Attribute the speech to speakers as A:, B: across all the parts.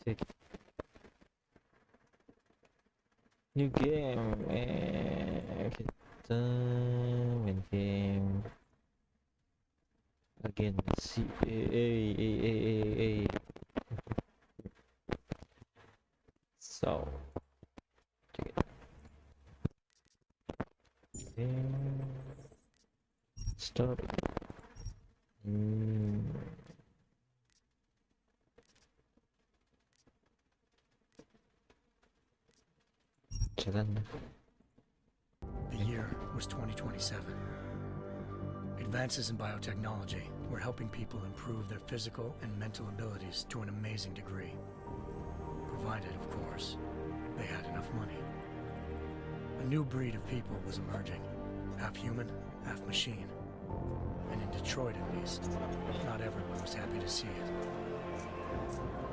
A: Take new game. Kita main game again. So check it. Okay. Start. Jalan.
B: The year was 2027. Advances in biotechnology were helping people improve their physical and mental abilities to an amazing degree. Provided, of course, they had enough money. A new breed of people was emerging, half human, half machine. And in Detroit, at least, not everyone was happy to see it.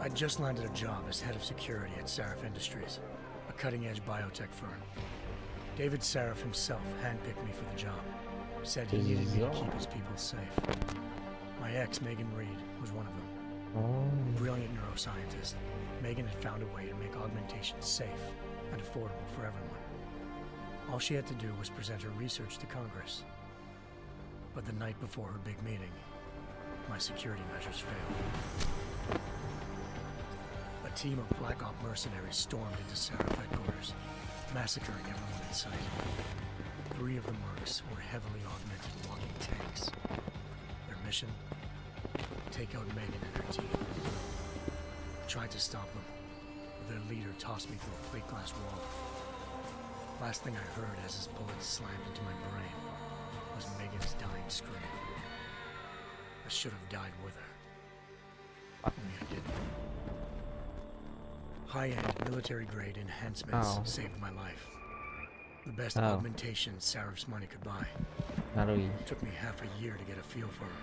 B: I'd just landed a job as head of security at Sarif Industries, a cutting-edge biotech firm. David Sarif himself handpicked me for the job. Said he needed me to keep his people safe. My ex, Megan Reed, was one of them. Brilliant neuroscientist, Megan had found a way to make augmentation safe and affordable for everyone. All she had to do was present her research to Congress. But the night before her big meeting, my security measures failed. A team of Black Op mercenaries stormed into Sarif headquarters, massacring everyone in sight. 3 of the mercs were heavily augmented walking tanks. Their mission? Take out Megan and her team. I tried to stop them, but their leader tossed me through a plate glass wall. Last thing I heard as his bullets slammed into my brain was Megan's dying scream. I should have died with her. Only I didn't. High-end military-grade enhancements saved my life. The best augmentation Sarif's money could buy. Took me half a year to get a feel for her.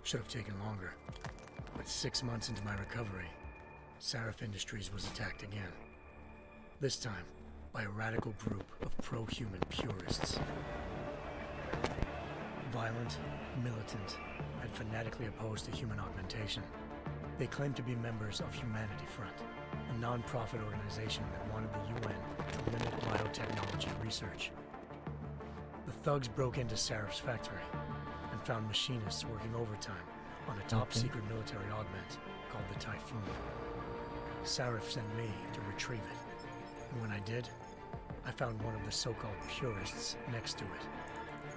B: Should have taken longer. But 6 months into my recovery, Sarif Industries was attacked again. This time, by a radical group of pro-human purists. Violent, militant, and fanatically opposed to human augmentation. They claimed to be members of Humanity Front, a non-profit organization that wanted the UN to limit biotechnology research. The thugs broke into Sarif's factory and found machinists working overtime on a top-secret military augment called the Typhoon. Sarif sent me to retrieve it, and when I did, I found one of the so-called purists next to it,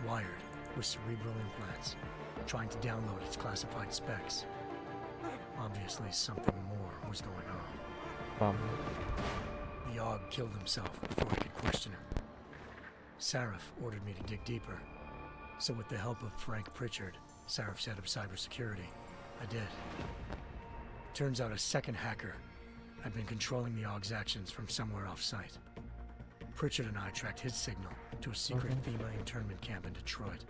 B: wired with cerebral implants, trying to download its classified specs. Obviously, something more was going on. The AUG killed himself before I could question him. Sarif ordered me to dig deeper, so with the help of Frank Pritchard, Sarif's head of cybersecurity, I did. Turns out a second hacker had been controlling the AUG's actions from somewhere off-site. Pritchard and I tracked his signal to a secret female internment camp in Detroit.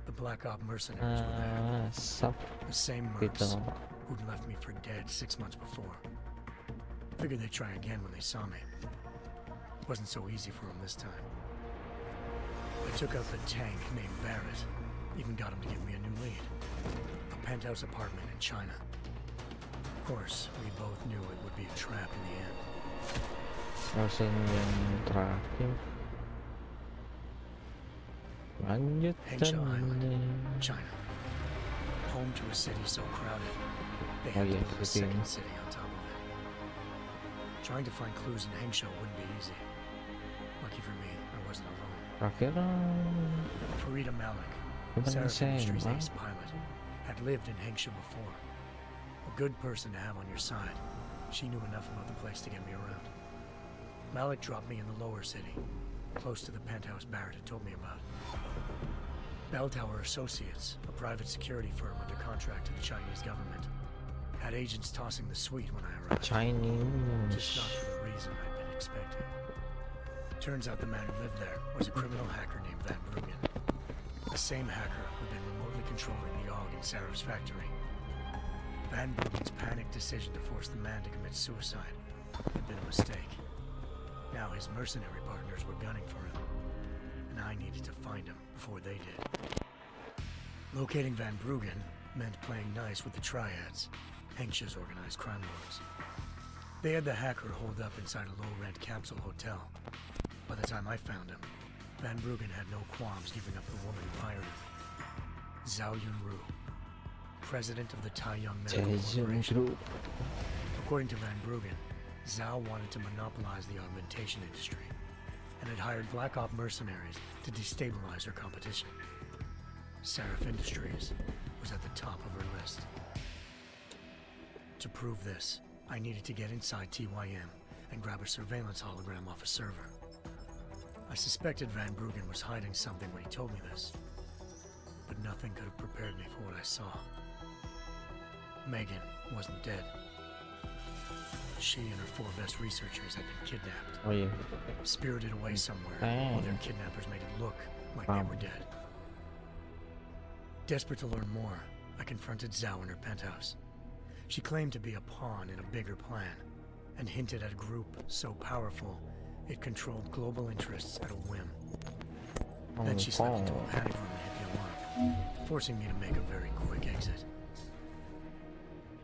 B: The Black Op mercenaries were there. The same mercs who'd left me for dead 6 months before. Figured they'd try again when they saw me. Wasn't so easy for them this time. I took out the tank named Barrett. Even got him to give me a new lead. A penthouse apartment in China. Of course, we both knew it would be a trap in the end. Hengsha Island, China. Home to a city so crowded, they had to build a second city on top of it. Trying to find clues in Hengsha wouldn't be easy. Lucky for me, I wasn't alone. Farida Malik, Sarif Industries ace pilot, had lived in Hengsha before. A good person to have on your side. She knew enough about the place to get me around. Malik dropped me in the lower city, close to the penthouse Barrett had told me about. Bell Tower Associates, a private security firm under contract to the Chinese government, had agents tossing the suite when I arrived. Just not for the reason I'd been expecting. Turns out the man who lived there was a criminal hacker named Van Bruggen. The same hacker who'd been remotely controlling the AUG in Sarif's factory. Van Bruggen's panicked decision to force the man to commit suicide had been a mistake. Now his mercenary partners were gunning for him, and I needed to find him before they did. Locating Van Bruggen meant playing nice with the triads, anxious organized crime lords. They had the hacker holed up inside a low-rent capsule hotel. By the time I found him, Van Bruggen had no qualms giving up the woman who hired him. Zhao Yunru, president of the Taiyang Medical Corporation. According to Van Bruggen, Zhao wanted to monopolize the augmentation industry and had hired Black Op mercenaries to destabilize her competition. Seraph Industries was at the top of her list. To prove this, I needed to get inside TYM and grab a surveillance hologram off a server. I suspected Van Bruggen was hiding something when he told me this, but nothing could have prepared me for what I saw. Megan wasn't dead. She and her 4 best researchers had been kidnapped,
A: Oh yeah.
B: spirited away somewhere, while their kidnappers made it look like they were dead. Desperate to learn more, I confronted Zhao in her penthouse. She claimed to be a pawn in a bigger plan, and hinted at a group so powerful it controlled global interests at a whim. Then she slipped into a panic room and hit the alarm, forcing me to make a very quick exit.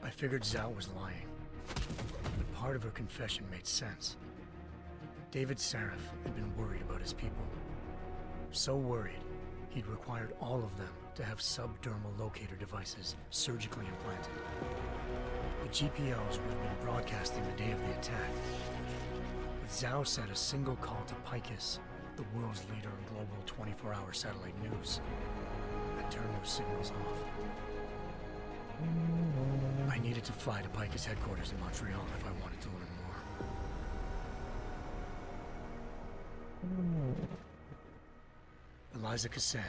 B: I figured Zhao was lying, but part of her confession made sense. David Seraph had been worried about his people. So worried, he'd required all of them to have subdermal locator devices surgically implanted. The GPOs would have been broadcasting the day of the attack. But Zhao said a single call to Picus, the world's leader in global 24-hour satellite news, had turned those signals off. I needed to fly to Picus headquarters in Montreal if I wanted to learn more. Eliza Cassan,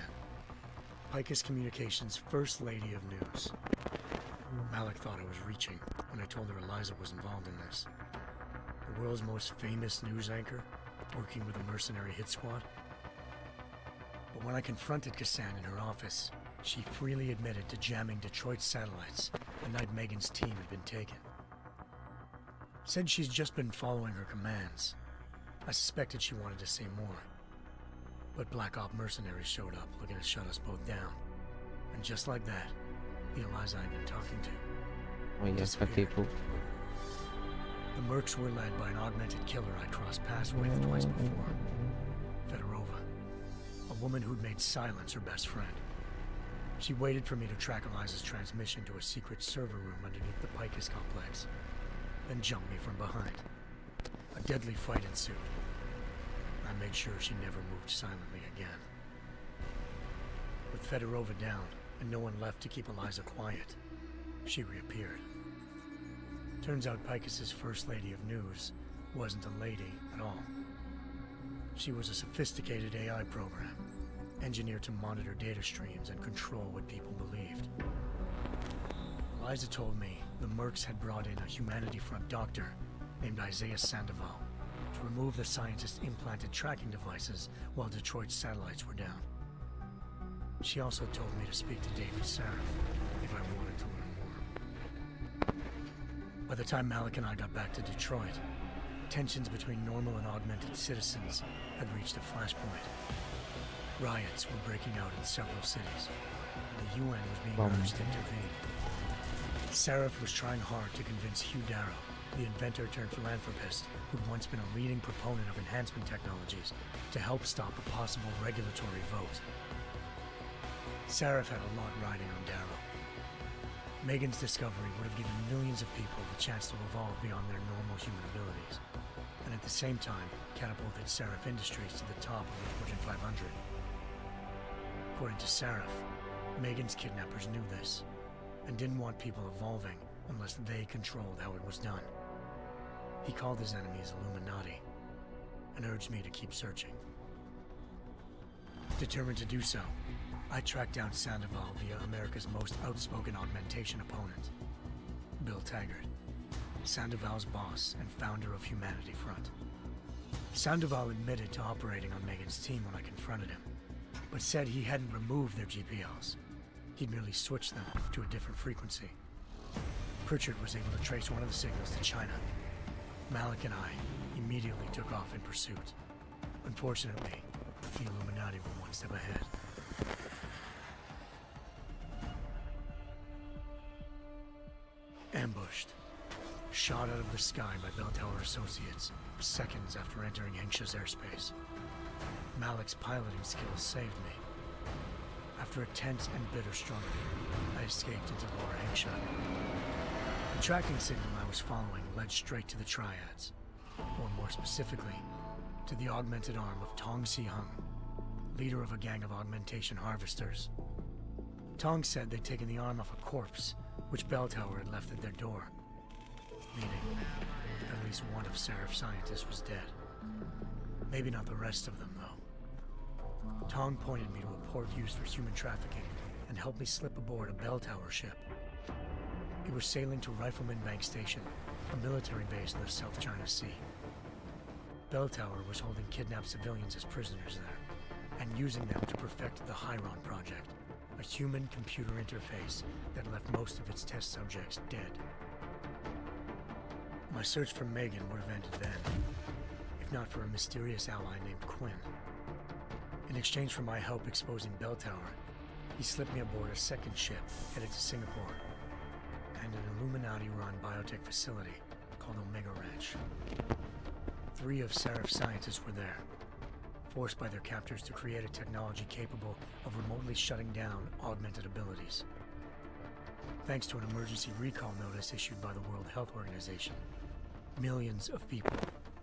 B: Picus Communications' First Lady of News. Malik thought I was reaching when I told her Eliza was involved in this. The world's most famous news anchor, working with a mercenary hit squad. But when I confronted Cassan in her office, she freely admitted to jamming Detroit's satellites the night Megan's team had been taken. Said she's just been following her commands. I suspected she wanted to say more. But Black Op mercenaries showed up looking to shut us both down. And just like that, the Eliza I'd been talking to
A: Oh yeah,
B: disappeared.
A: katipu.
B: The Mercs were led by an augmented killer I'd crossed paths with twice before. Fedorova, a woman who'd made silence her best friend. She waited for me to track Eliza's transmission to a secret server room underneath the Picus complex, then jumped me from behind. A deadly fight ensued. I made sure she never moved silently again. With Fedorova down and no one left to keep Eliza quiet, she reappeared. Turns out Picus's First Lady of News wasn't a lady at all. She was a sophisticated AI program, engineered to monitor data streams and control what people believed. Eliza told me the Mercs had brought in a Humanity Front doctor named Isaiah Sandoval to remove the scientist's implanted tracking devices while Detroit's satellites were down. She also told me to speak to David Seraph if I wanted to learn more. By the time Malik and I got back to Detroit, tensions between normal and augmented citizens had reached a flashpoint. Riots were breaking out in several cities, and the UN was being urged to intervene. Seraph was trying hard to convince Hugh Darrow, the inventor turned philanthropist who'd once been a leading proponent of enhancement technologies, to help stop a possible regulatory vote. Seraph had a lot riding on Darrow. Megan's discovery would have given millions of people the chance to evolve beyond their normal human abilities, and at the same time catapulted Seraph Industries to the top of the Fortune 500. According to Seraph, Megan's kidnappers knew this, and didn't want people evolving unless they controlled how it was done. He called his enemies Illuminati, and urged me to keep searching. Determined to do so, I tracked down Sandoval via America's most outspoken augmentation opponent, Bill Taggart, Sandoval's boss and founder of Humanity Front. Sandoval admitted to operating on Megan's team when I confronted him, but said he hadn't removed their GPLs. He'd merely switched them to a different frequency. Pritchard was able to trace one of the signals to China. Malik and I immediately took off in pursuit. Unfortunately, the Illuminati were one step ahead. Ambushed. Shot out of the sky by Bell Tower Associates, seconds after entering Hengsha's airspace. Malik's piloting skills saved me. After a tense and bitter struggle, I escaped into Lower Hengsha. The tracking signal I was following led straight to the Triads, or more specifically, to the augmented arm of Tong Si-hung, leader of a gang of augmentation harvesters. Tong said they'd taken the arm off a corpse, which Bell Tower had left at their door, meaning at least one of Seraph's scientists was dead. Maybe not the rest of them, though. Tong pointed me to a port used for human trafficking and helped me slip aboard a Bell Tower ship. It was sailing to Rifleman Bank Station, a military base in the South China Sea. Bell Tower was holding kidnapped civilians as prisoners there, and using them to perfect the Hyron Project, a human-computer interface that left most of its test subjects dead. My search for Megan would have ended then, if not for a mysterious ally named Quinn. In exchange for my help exposing Bell Tower, he slipped me aboard a second ship headed to Singapore, and an Illuminati-run biotech facility called Omega Ranch. 3 of Seraph's scientists were there, forced by their captors to create a technology capable of remotely shutting down augmented abilities. Thanks to an emergency recall notice issued by the World Health Organization, millions of people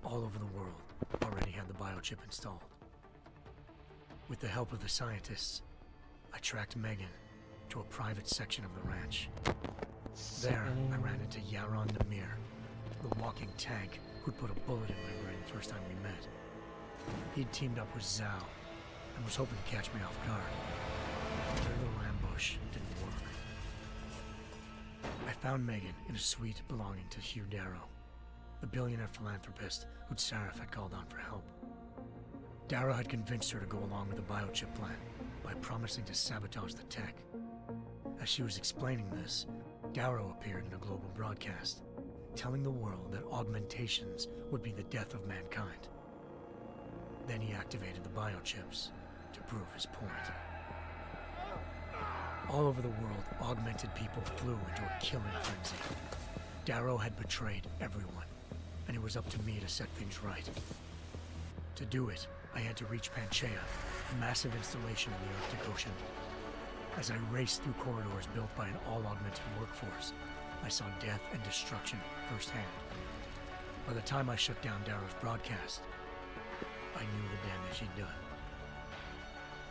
B: all over the world already had the biochip installed. With the help of the scientists, I tracked Megan to a private section of the ranch. There, I ran into Yaron Namir, the walking tank who'd put a bullet in my brain the first time we met. He'd teamed up with Zhao and was hoping to catch me off guard. Their little ambush didn't work. I found Megan in a suite belonging to Hugh Darrow, the billionaire philanthropist who'd Seraph had called on for help. Darrow had convinced her to go along with the biochip plan by promising to sabotage the tech. As she was explaining this, Darrow appeared in a global broadcast, telling the world that augmentations would be the death of mankind. Then he activated the biochips to prove his point. All over the world, augmented people flew into a killing frenzy. Darrow had betrayed everyone, and it was up to me to set things right. To do it, I had to reach Panchaea, a massive installation in the Arctic Ocean. As I raced through corridors built by an all-augmented workforce, I saw death and destruction firsthand. By the time I shut down Darrow's broadcast, I knew the damage he'd done.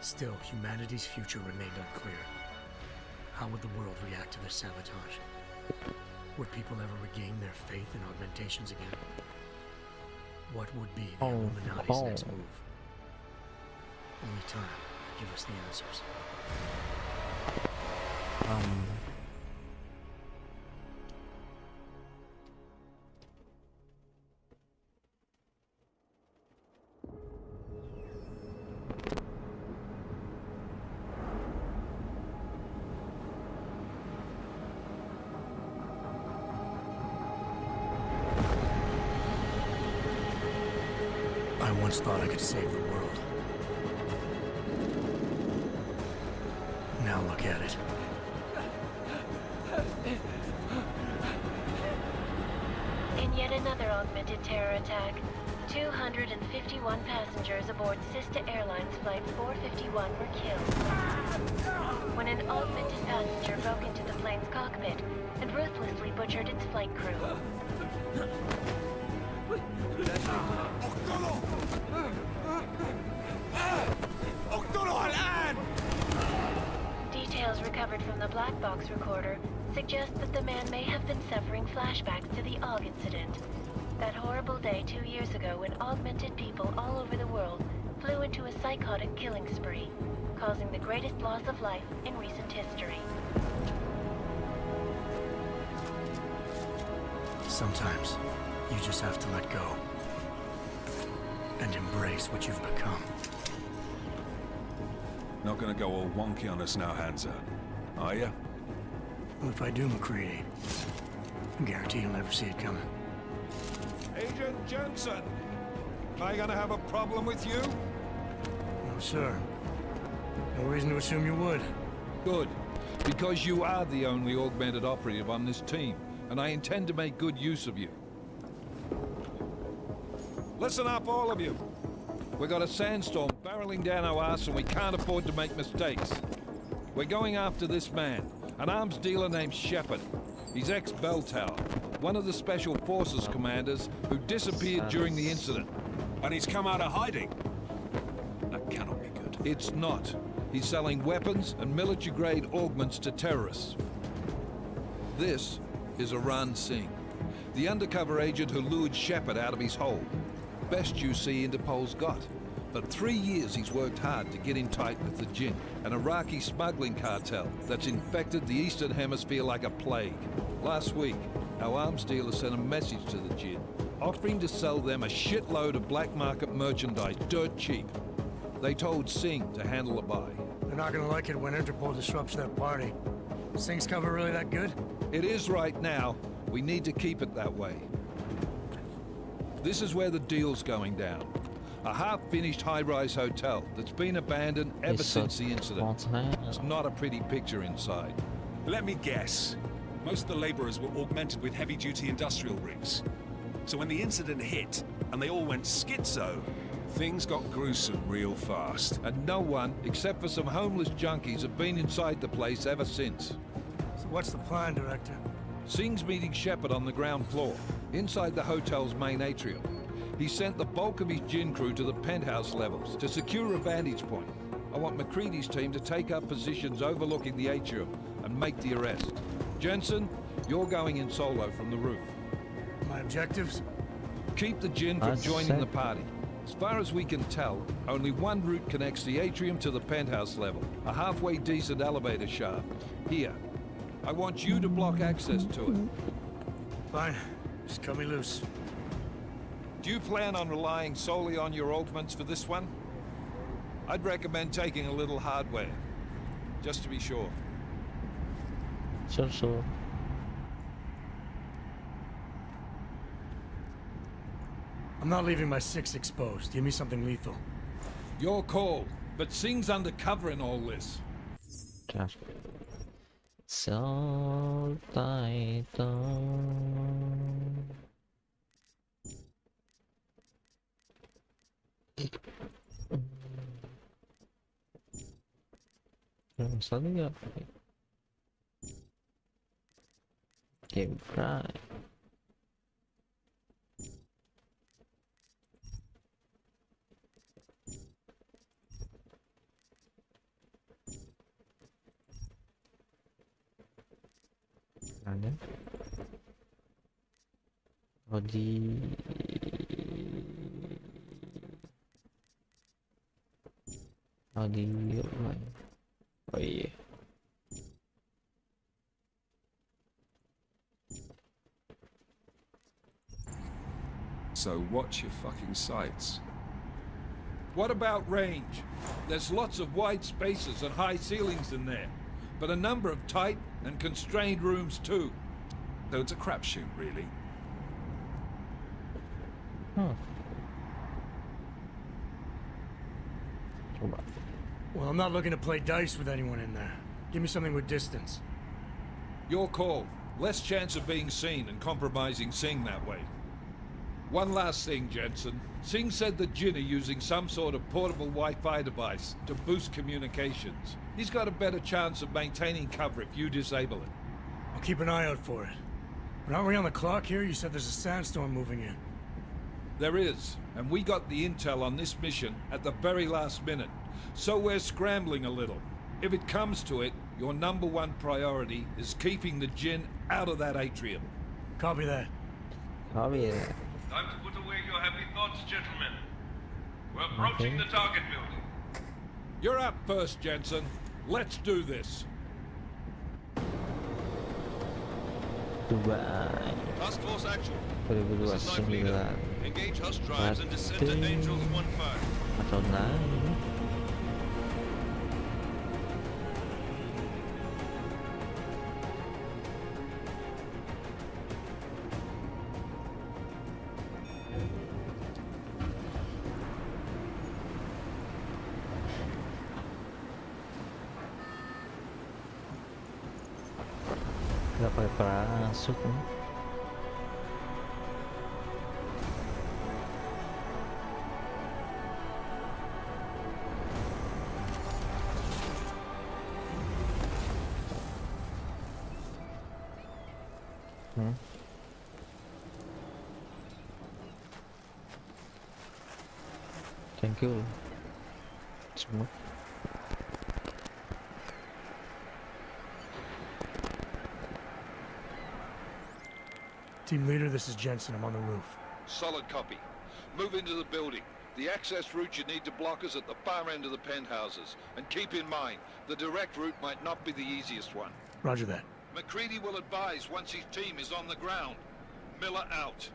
B: Still, humanity's future remained unclear. How would the world react to this sabotage? Would people ever regain their faith in augmentations again? What would be the Illuminati's next move? Only time will give us the answers. I once thought I could save the world. Now look at it.
C: In yet another augmented terror attack, 251 passengers aboard Sister Airlines Flight 451 were killed when an augmented passenger broke into the plane's cockpit and ruthlessly butchered its flight crew. Details recovered from the black box recorder suggest that the man may have been suffering flashbacks to the AUG incident. That horrible day 2 years ago when augmented people all over the world flew into a psychotic killing spree, causing the greatest loss of life in recent history.
B: Sometimes, you just have to let go. And embrace what you've become.
D: Not gonna go all wonky on us now, Hansa, are ya?
B: Well, if I do, McCready, I guarantee you'll never see it coming.
D: Agent Jensen! Am I gonna have a problem with you?
B: No, sir. No reason to assume you would.
E: Good. Because you are the only augmented operative on this team,
D: and I intend to make good use of you. Listen up, all of you. We got a sandstorm barreling down our ass and we can't afford to make mistakes. We're going after this man, an arms dealer named Shepard. He's ex-Bell Tower, one of the Special Forces commanders who disappeared during the incident.
E: And he's come out of hiding. That cannot be good.
D: It's not. He's selling weapons and military-grade augments to terrorists. This is Agen Singh, the undercover agent who lured Shepard out of his hole. Best you see Interpol's got. For 3 years he's worked hard to get in tight with the Jinn, an Iraqi smuggling cartel that's infected the Eastern Hemisphere like a plague. Last week, our arms dealer sent a message to the Jinn, offering to sell them a shitload of black market merchandise dirt cheap. They told Singh to handle the buy.
B: They're not gonna like it when Interpol disrupts their party. Singh's cover really that good?
D: It is right now. We need to keep it that way. This is where the deal's going down. A half-finished high-rise hotel that's been abandoned ever since the incident. It's not a pretty picture inside.
E: Let me guess. Most of the laborers were augmented with heavy-duty industrial rigs. So when the incident hit, and they all went schizo, things got gruesome real fast.
D: And no one, except for some homeless junkies, have been inside the place ever since.
B: So what's the plan, Director?
D: Singh's meeting Shepard on the ground floor, inside the hotel's main atrium. He sent the bulk of his Jinn crew to the penthouse levels to secure a vantage point. I want McCready's team to take up positions overlooking the atrium and make the arrest. Jensen, you're going in solo from the roof.
B: My objectives?
D: Keep the Jinn from joining the party. As far as we can tell, only one route connects the atrium to the penthouse level, a halfway decent elevator shaft. Here. I want you to block access to it.
B: Fine. Just cut me loose.
D: Do you plan on relying solely on your augments for this one? I'd recommend taking a little hardware, just to be sure.
A: Sure.
B: I'm not leaving my 6 exposed. Give me something lethal.
D: Your call, but Singh's undercover in all this.
A: Gosh. So title. Something up. Game fry. Ada. Audio line. Oh yeah.
E: So watch your fucking sights.
D: What about range? There's lots of wide spaces and high ceilings in there, but a number of tight and constrained rooms too.
E: Though it's a crapshoot, really.
B: Well, I'm not looking to play dice with anyone in there. Give me something with distance.
D: Your call. Less chance of being seen and compromising Singh that way. One last thing, Jensen. Singh said the Jinn are using some sort of portable Wi-Fi device to boost communications. He's got a better chance of maintaining cover if you disable it.
B: I'll keep an eye out for it. But aren't we on the clock here? You said there's a sandstorm moving in.
D: There is, and we got the intel on this mission at the very last minute. So we're scrambling a little. If it comes to it, your #1 priority is keeping the Jinn out of that atrium.
B: Copy that.
A: Copy that.
F: Time to put away your happy thoughts, gentlemen. We're approaching the target building.
D: You're up first, Jensen. Let's do this.
A: Dubai.
F: Task Force Action.
A: Berdua
F: This is Knife Leader.
A: 9
F: Engage hush drives and descend to Angels 1-5.
A: atau 9. Nggak pakai parasut nih. Hmm? Thank you. Smooth.
B: Team leader, this is Jensen. I'm on the roof.
D: Solid copy. Move into the building. The access route you need to block is at the far end of the penthouses. And keep in mind, the direct route might not be the easiest one.
B: Roger that.
D: McCready will advise once his team is on the ground. Miller out.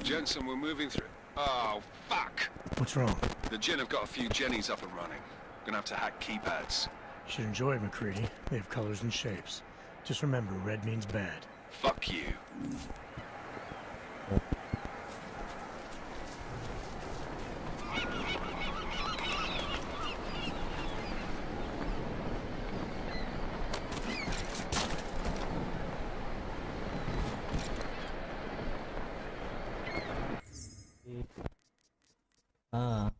E: Jensen, we're moving through. Oh, fuck!
B: What's wrong?
E: The Gen have got a few Jennies up and running. Gonna have to hack keypads.
B: You should enjoy it, McCready. They have colors and shapes. Just remember, red means bad.
E: Fuck you.
A: Ah.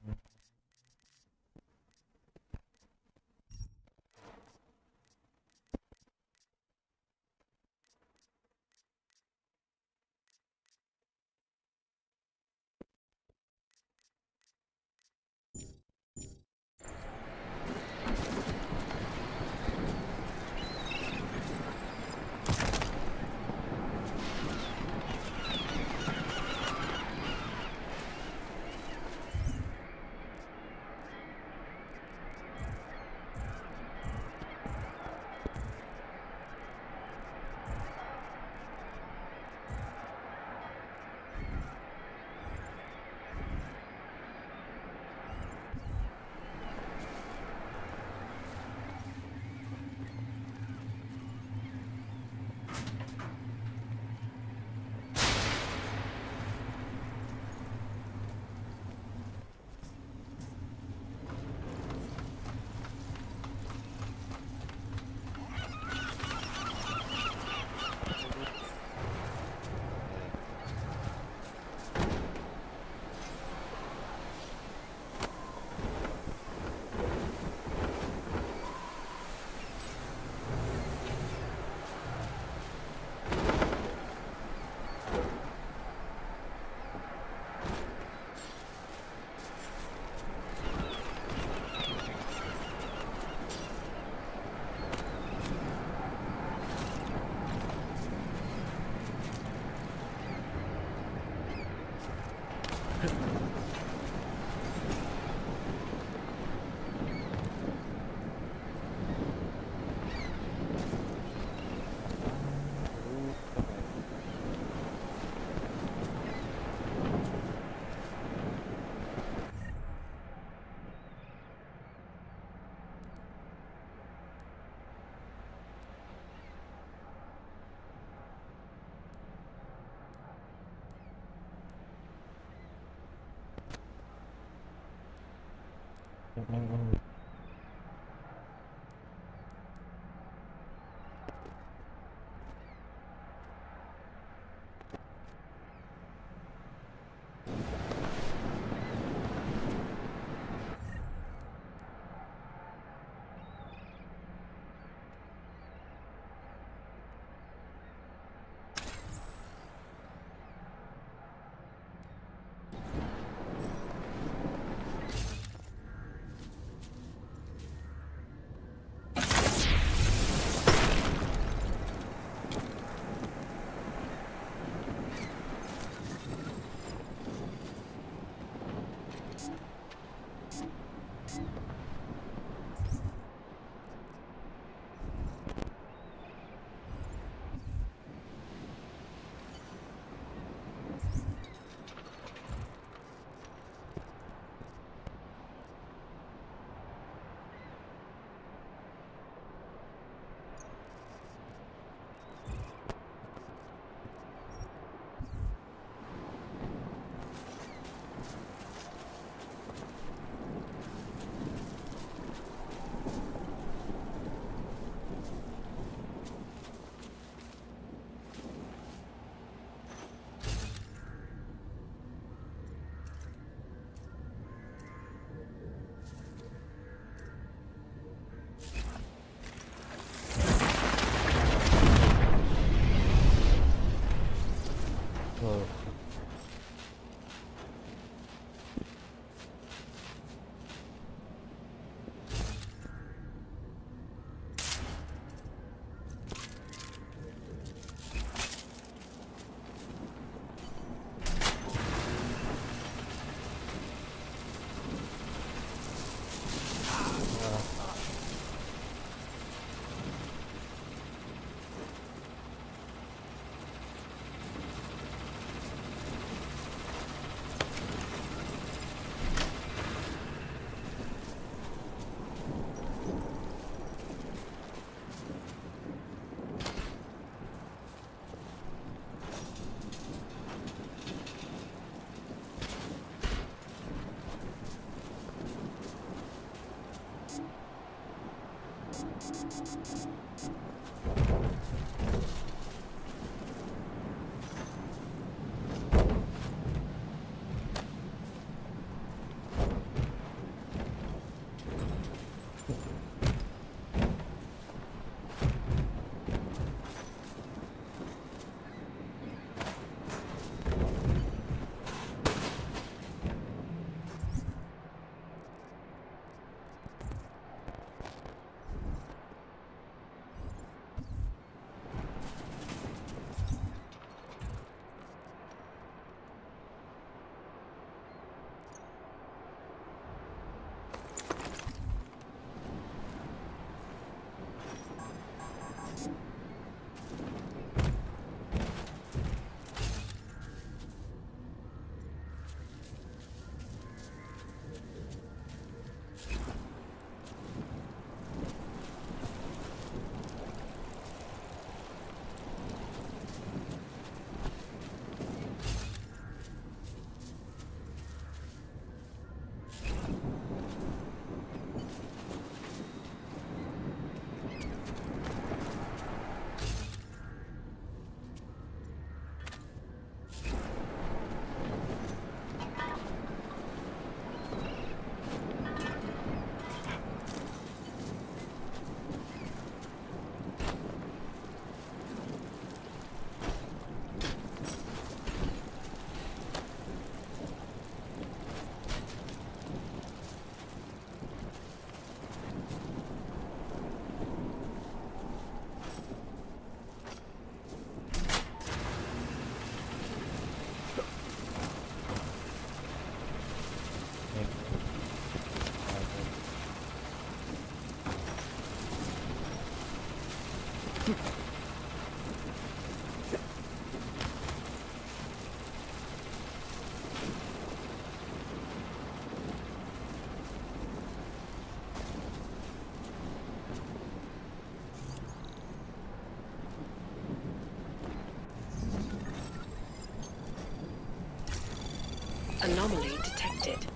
G: Anomaly detected.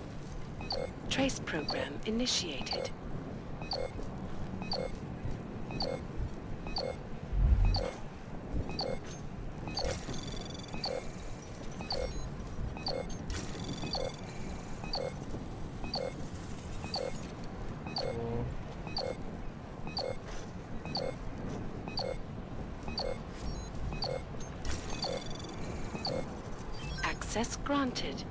G: Trace program initiated. Access granted.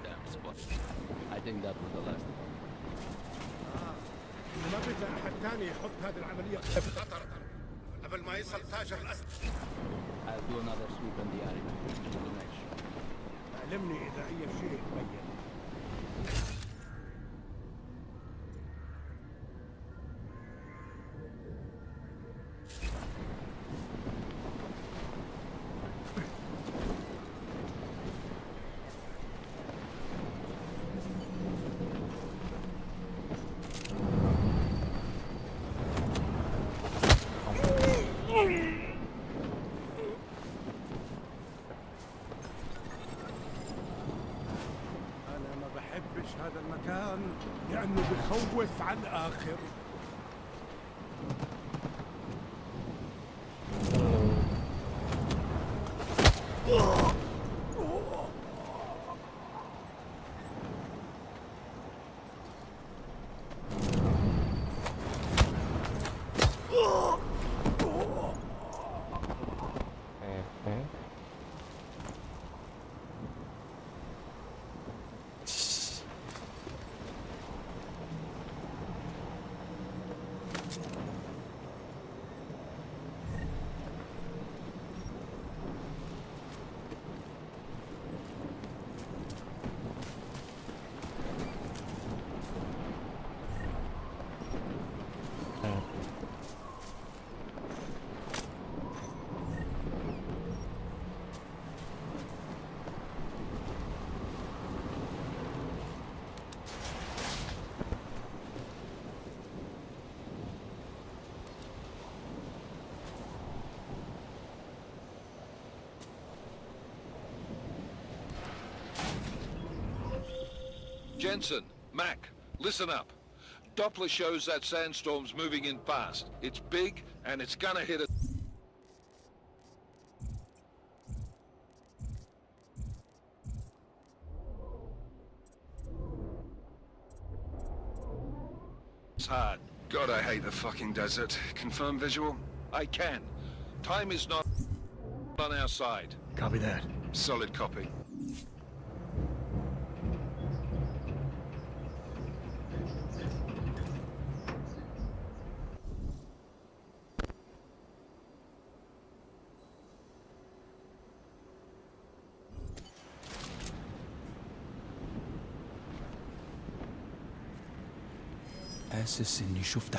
H: Damn spot. I think that was the last one.
I: ما بقى احد ثاني يحط هذه العمليه في خطر قبل ما يصل تاجر الاسد.
H: I'll do another sweep on the area. To the next.
I: علمني اذا اي شيء تبين. أنا ما بحبش هذا المكان لأنه بخوف على الآخر.
D: Jensen, Mac, listen up. Doppler shows that sandstorm's moving in fast. It's big, and it's gonna hit us. It's hard.
E: God, I hate the fucking desert. Confirm visual?
D: I can. Time is not on our side.
B: Copy that.
E: Solid copy.
I: حاسس اني شفت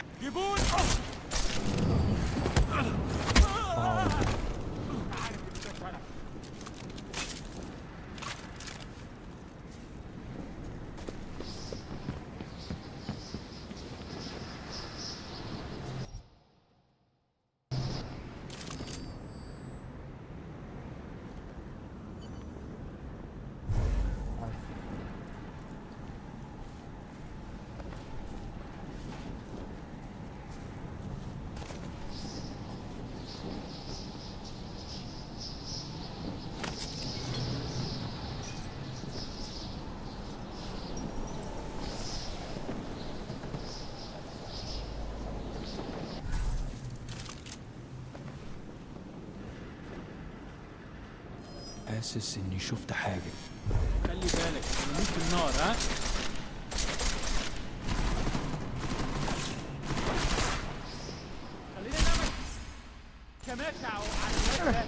I: حاسس اني شفت حاجة.
J: خلي بالك مش في النار ها. خلينا نعمل كماشة على الوقت.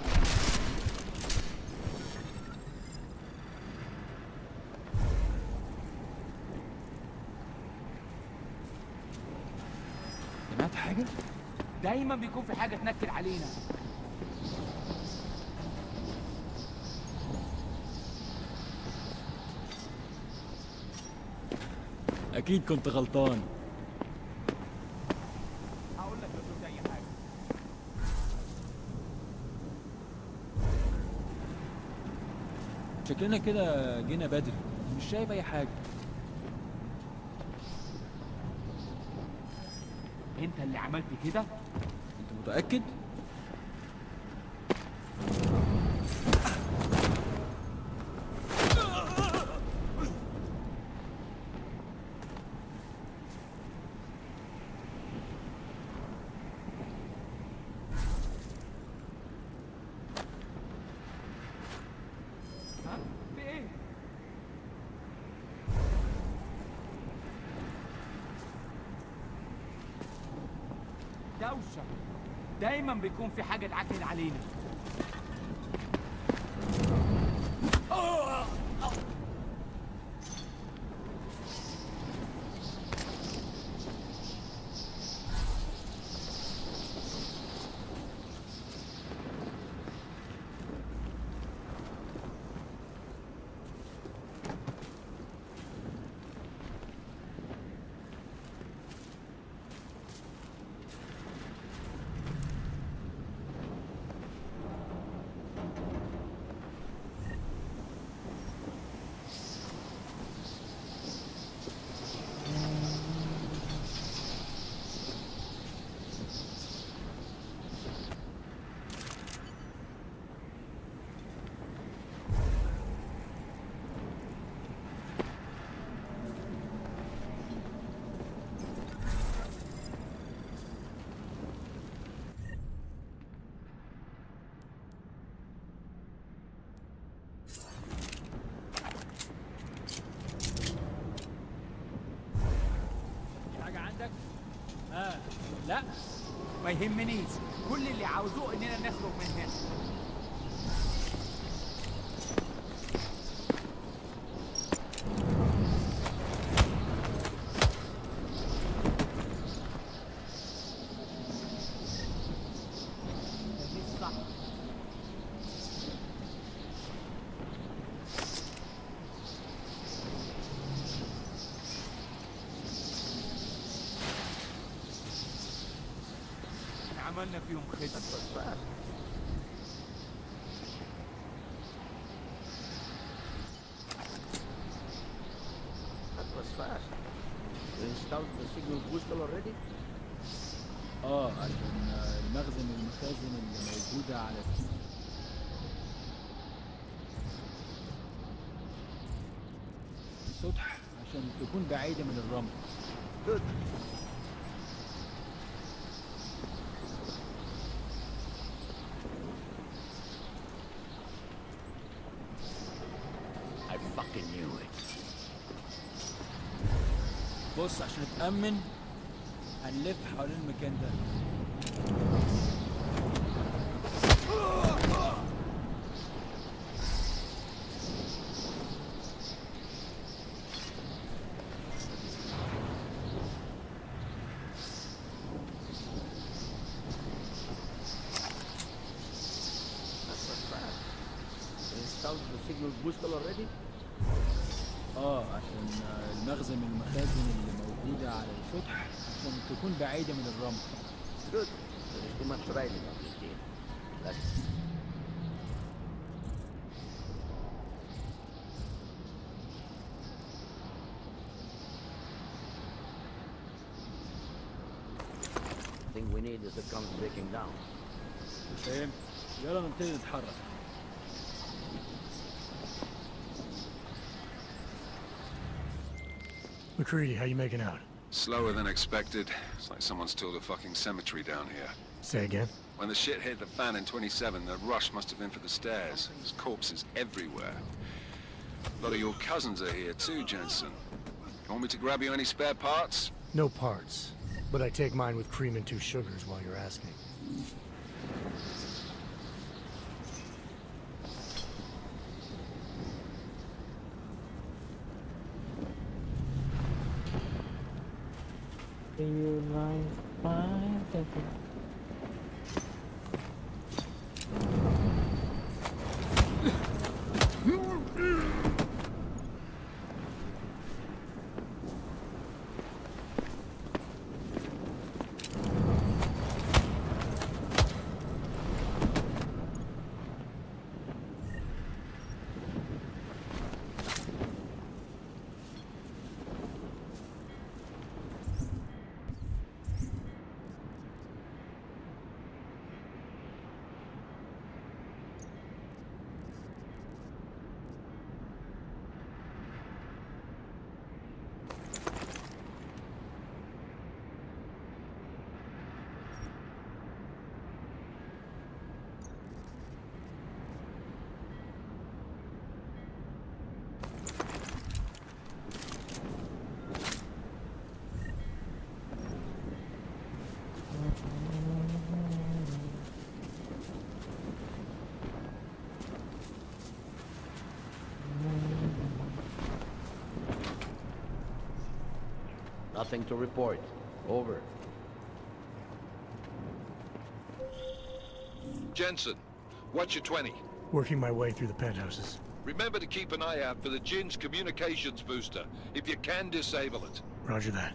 I: سمعت حاجة؟
J: دايما بيكون في حاجة تنكد علينا.
K: اكيد كنت غلطان.
J: هقول لك لو شفت اي حاجه.
K: شكلنا كده جينا بدري، مش شايف اي حاجه.
J: انت اللي عملت كده؟
K: انت متاكد؟
J: ها؟ في ايه؟ دوشه. دايما بيكون في حاجه تعكن علينا.
K: لا
J: ما يهمنيش، كل اللي عاوزوه اننا نخرج من هنا. مش صح. عملنا فيهم خدمة.
K: عشان المخزن والمخازن اللي موجودة على السطح عشان تكون بعيدة من الرمل. بص، عشان اتأمن هنلف حوالين المكان ده. عشان المخزن والمخازن اللي موجودة على السطح عشان تكون بعيدة من الرمل. فهمت. يلا نبتدي نتحرك.
B: McCready, how you making out?
E: Slower than expected. It's like someone's tilled a fucking cemetery down here.
B: Say again?
E: When the shit hit the fan in 27, the rush must have been for the stairs. There's corpses everywhere. A lot of your cousins are here too, Jensen. You want me to grab you any spare parts?
B: No parts, but I take mine with cream and 2 sugars while you're asking.
A: You like fine.
H: Nothing to report. Over.
D: Jensen, what's your 20?
B: Working my way through the penthouses.
D: Remember to keep an eye out for the Jin's communications booster. If you can, disable it.
B: Roger that.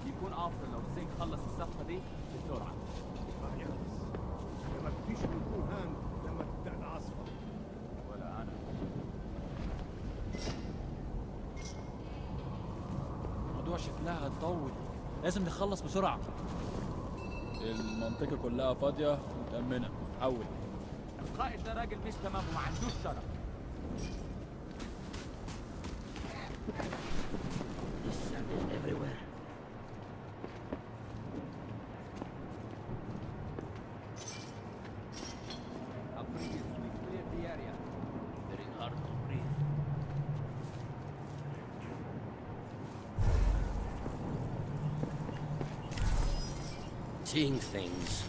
J: يكون افضل لو سينك خلص الصفقه دي بسرعه.
I: لما بديش نكون هان لما تبدا العاصفه.
J: ولا انا.
K: الموضوع شكلها هتطول. لازم نخلص بسرعة. المنطقة كلها فاضية ومتأمنة. حول.
J: القائد ده راجل مش تمام وما عندوش شرف.
H: Seeing things.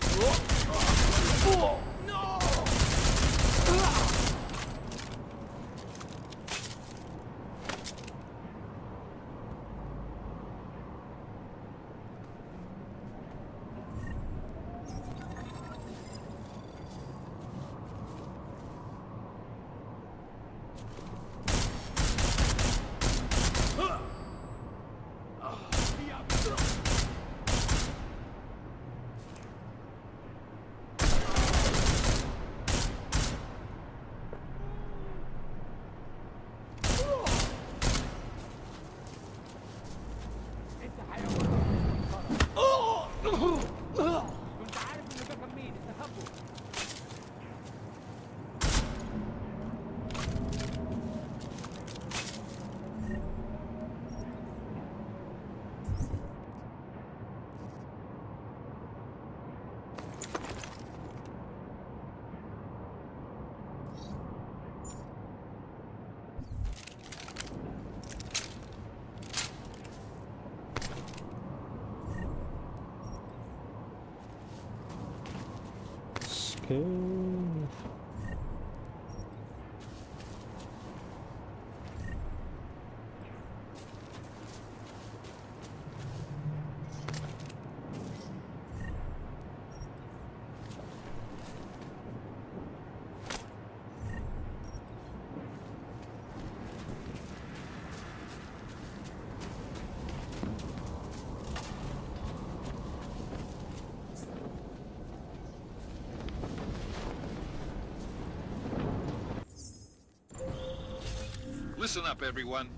D: Listen up, everyone.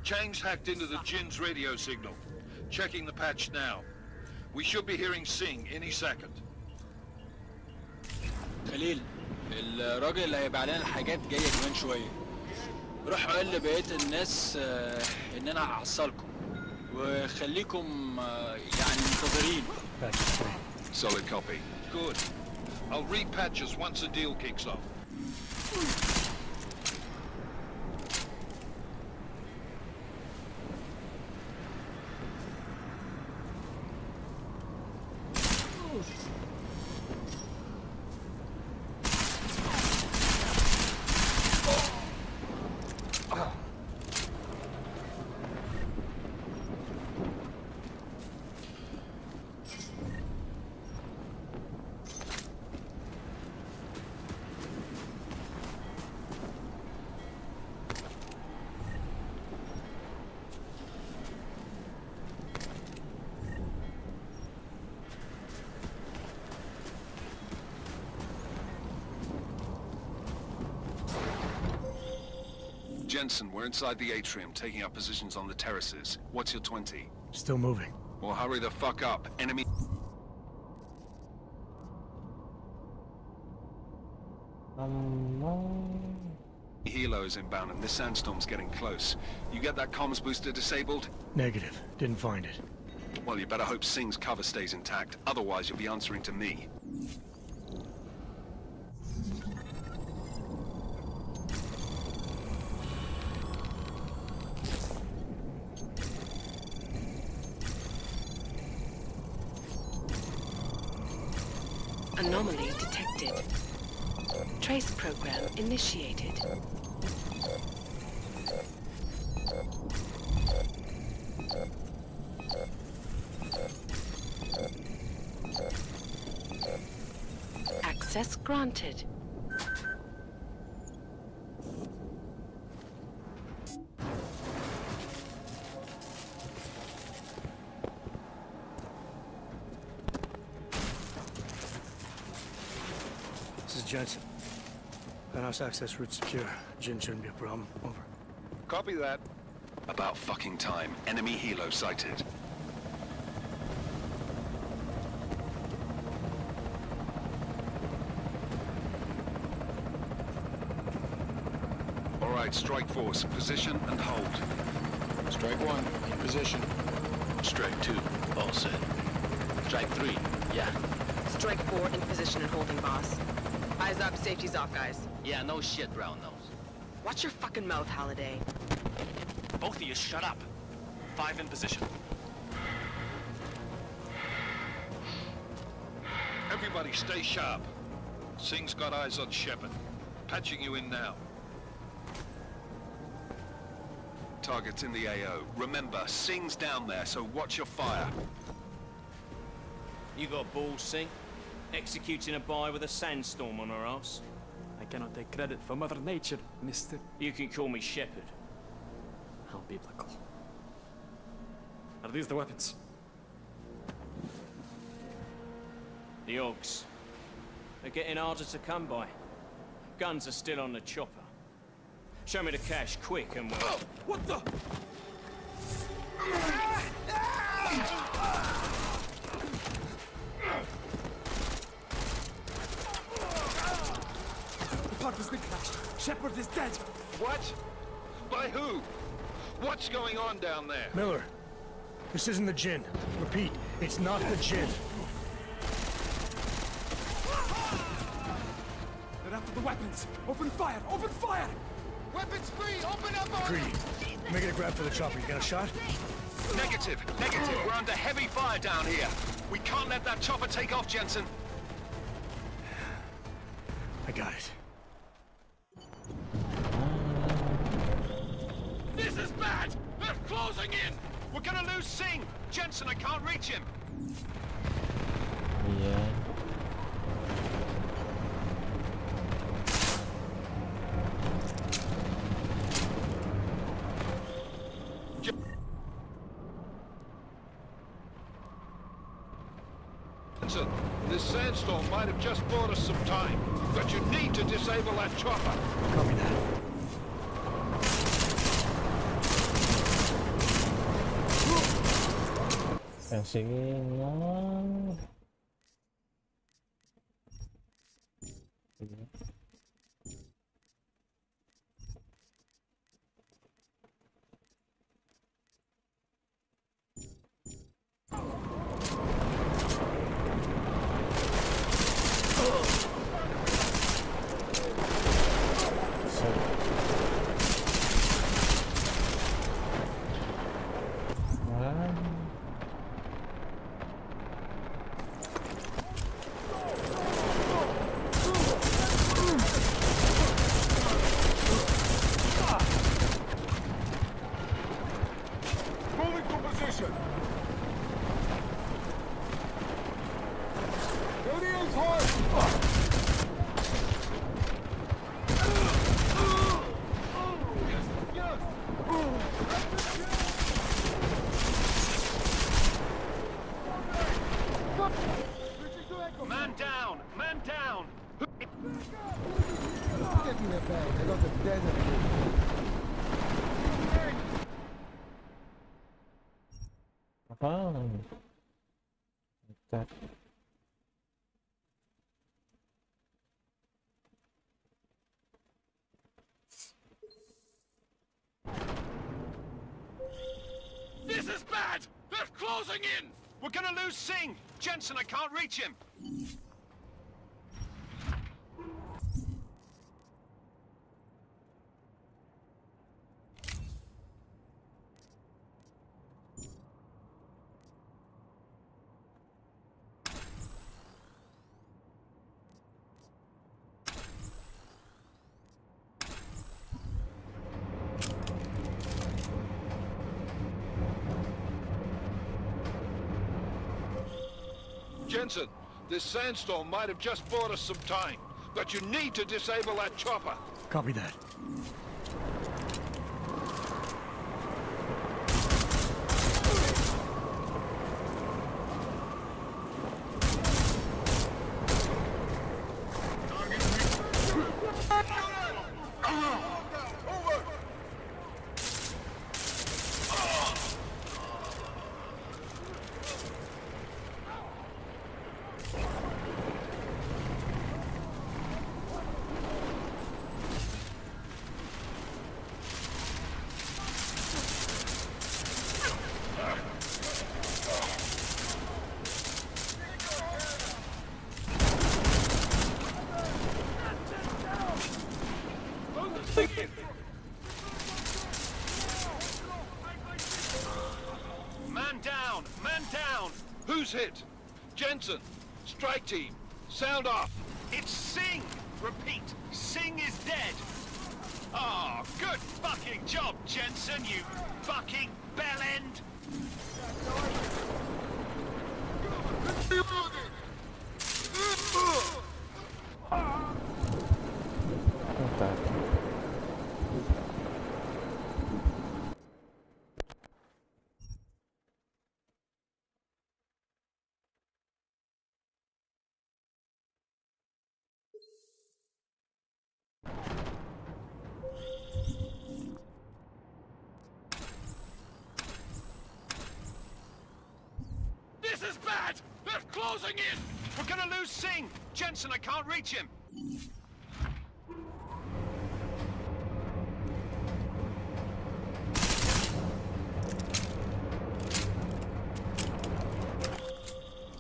D: Chang's hacked into the Jin's radio signal. Checking the patch now. We should be hearing Sing any second.
K: خليل الراجل اللي هيبقى لنا الحاجات جاية كمان شوية. روح قول لبقية الناس إن أنا هحصلكم وخليكم يعني منتظرين.
D: Solid copy. Good. I'll repatch us once the deal kicks off.
E: Jensen, we're inside the atrium, taking up positions on the terraces. What's your 20?
B: Still moving.
E: Well, hurry the fuck up. Enemy... Helo is inbound and this sandstorm's getting close. You get that comms booster disabled?
B: Negative. Didn't find it.
E: Well, you better hope Singh's cover stays intact. Otherwise, you'll be answering to me.
G: Anomaly detected. Trace program initiated. Access granted.
B: This is Jensen. Penthouse access route secure. Jin shouldn't be a problem. Over.
E: Copy that. About fucking time. Enemy helo sighted. All right, strike force. Position and hold.
K: Strike 1, in position.
H: Strike 2, all set. Strike 3, yeah.
L: Strike 4 in position and holding, boss. Eyes up, safety's off, guys.
H: Yeah, no shit, brown nose.
L: Watch your fucking mouth, Halliday.
J: Both of you shut up. 5 in position.
D: Everybody stay sharp. Singh's got eyes on Shepard. Patching you in now.
E: Target's in the AO. Remember, Singh's down there, so watch your fire.
J: You got balls, Singh? Executing a buy with a sandstorm on her ass?
M: I cannot take credit for Mother Nature, mister.
J: You can call me Shepard.
M: How biblical. Are these the weapons?
J: The Ogs. They're getting harder to come by. Guns are still on the chopper. Show me the cash, quick, and we'll...
M: Oh, what the? The pod has been crashed. Shepard is dead.
D: What? By who? What's going on down there?
B: Miller, this isn't the Jin. Repeat, it's not the Jin.
M: They're after the weapons. Open fire! Open fire!
I: Weapons free! Open up on...
B: Greedy. Making a grab for the chopper. You got a shot?
E: Negative. Negative. We're under heavy fire down here. We can't let that chopper take off, Jensen.
B: I got it.
E: This is bad! They're closing in! We're gonna lose Singh! Jensen, I can't reach him!
A: Yeah.
D: Jensen, this sandstorm might have just bought us some time, but you need to disable that chopper.
B: Copy that.
A: Sige lang.
I: Moving to position. There he is, hard.
E: Man down! Man down!
I: Get me that bag. I got the dead in here.
A: That.
E: This is bad! They're closing in! We're gonna lose Singh! Jensen, I can't reach him!
D: Jensen, this sandstorm might have just bought us some time, but you need to disable that chopper.
B: Copy that.
D: Man down! Man down! Who's hit? Jensen, strike team, sound off.
F: It's Singh! Repeat, Singh is dead! Oh, good fucking job, Jensen, you fucking bellend! This is bad! They're closing in! We're gonna lose Singh! Jensen, I can't reach him!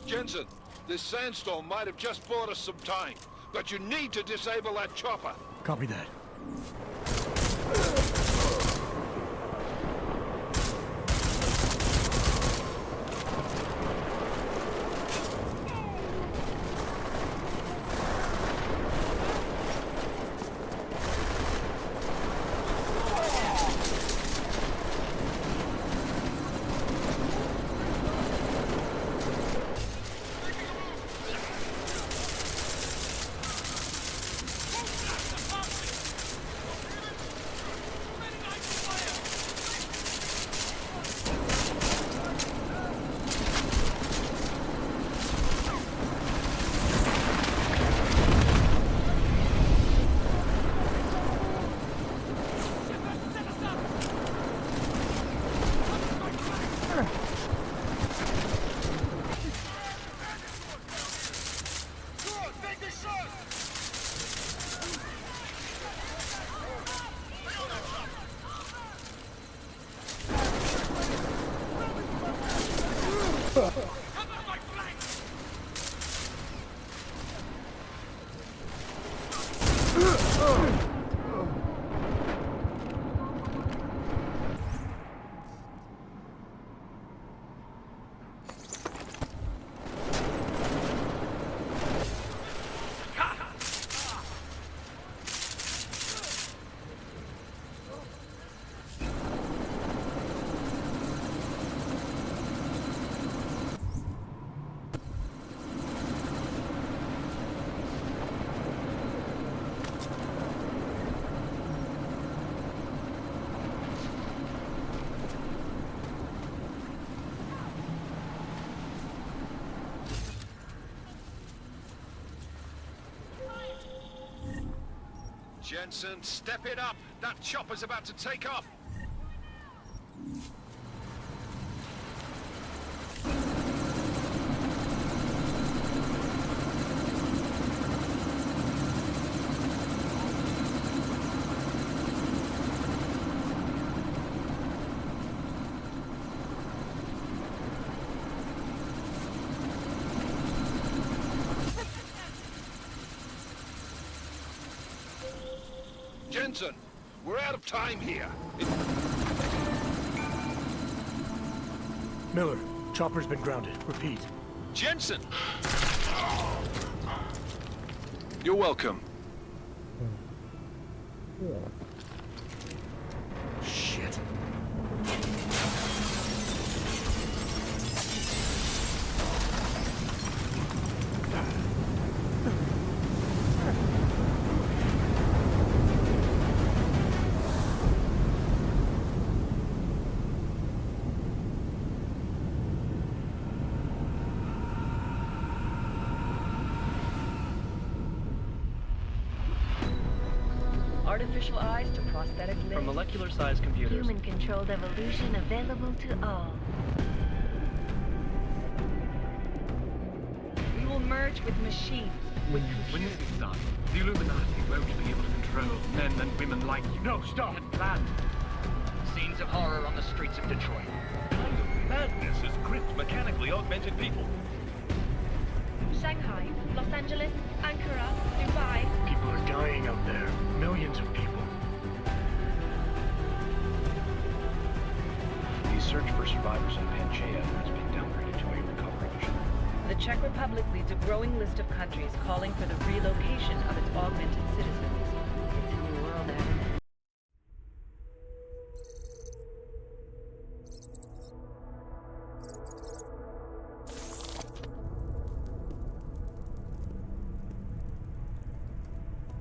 D: Jensen, this sandstorm might have just bought us some time, but you need to disable that chopper.
B: Copy that.
F: Jensen, step it up! That chopper's about to take off!
D: Jensen, we're out of time here.
B: Miller, chopper's been grounded. Repeat.
F: Jensen! You're welcome.
B: Shit.
L: artificial eyes to prosthetic limbs.
N: From molecular-sized computers.
C: Human-controlled evolution available to all.
L: We will merge with machines, with
N: When
L: computers.
N: this is done, the Illuminati won't be able to control men and women like you.
F: No, stop!
N: We had planned. Scenes of horror on the streets of Detroit.
F: Kind of madness has gripped mechanically augmented people.
C: Shanghai, Los Angeles, Ankara, Dubai.
B: People are dying out there. Millions of people.
O: The search for survivors in Panchaea has been downgraded to a recovery mission.
L: The Czech Republic leads a growing list of countries calling for the relocation of its augmented citizens.
C: It's a new world, Adam.